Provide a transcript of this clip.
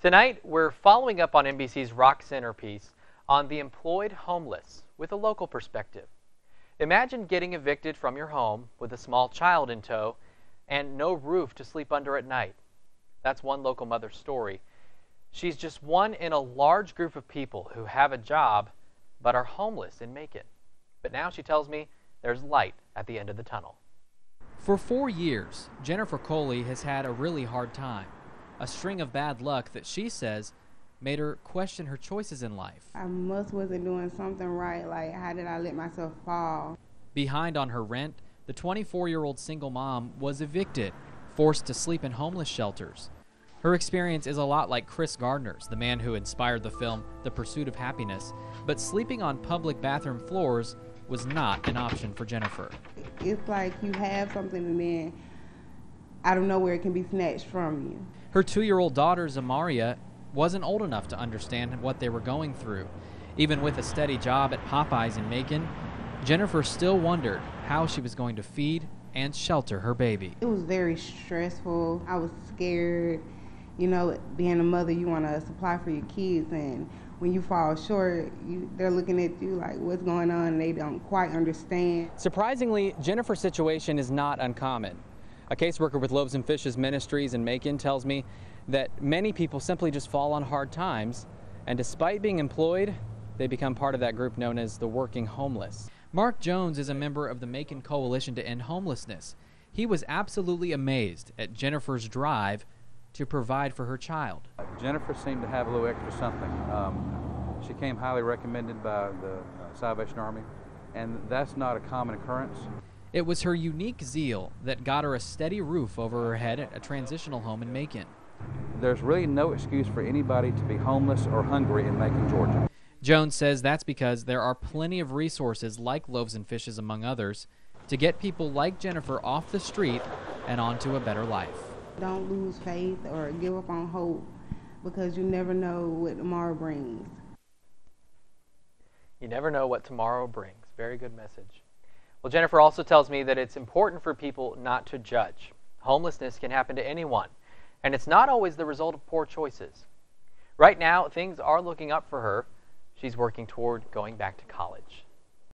Tonight, we're following up on NBC's Rock Center piece on the employed homeless with a local perspective. Imagine getting evicted from your home with a small child in tow and no roof to sleep under at night. That's one local mother's story. She's just one in a large group of people who have a job but are homeless in Macon. But now she tells me there's light at the end of the tunnel. For 4 years, Jennifer Coley has had a really hard time. A string of bad luck that she says made her question her choices in life. I wasn't doing something right. Like, how did I let myself fall? Behind on her rent, the 24-year-old single mom was evicted, forced to sleep in homeless shelters. Her experience is a lot like Chris Gardner's, the man who inspired the film The Pursuit of Happiness, but sleeping on public bathroom floors was not an option for Jennifer. It's like you have something and then out of nowhere it can be snatched from you. Her 2-year-old daughter, Zamaria, wasn't old enough to understand what they were going through. Even with a steady job at Popeyes in Macon, Jennifer still wondered how she was going to feed and shelter her baby. It was very stressful. I was scared. You know, being a mother, you want to supply for your kids, and when you fall short, they're looking at you like, what's going on, and they don't quite understand. Surprisingly, Jennifer's situation is not uncommon. A caseworker with Loaves and Fishes Ministries in Macon tells me that many people simply just fall on hard times, and despite being employed, they become part of that group known as the working homeless. Mark Jones is a member of the Macon Coalition to End Homelessness. He was absolutely amazed at Jennifer's drive to provide for her child. Jennifer seemed to have a little extra something. She came highly recommended by the Salvation Army, and that's not a common occurrence. It was her unique zeal that got her a steady roof over her head at a transitional home in Macon. There's really no excuse for anybody to be homeless or hungry in Macon, Georgia. Jones says that's because there are plenty of resources like Loaves and Fishes, among others, to get people like Jennifer off the street and onto a better life. Don't lose faith or give up on hope, because you never know what tomorrow brings. You never know what tomorrow brings. Very good message. Well, Jennifer also tells me that it's important for people not to judge. Homelessness can happen to anyone, and it's not always the result of poor choices. Right now, things are looking up for her. She's working toward going back to college.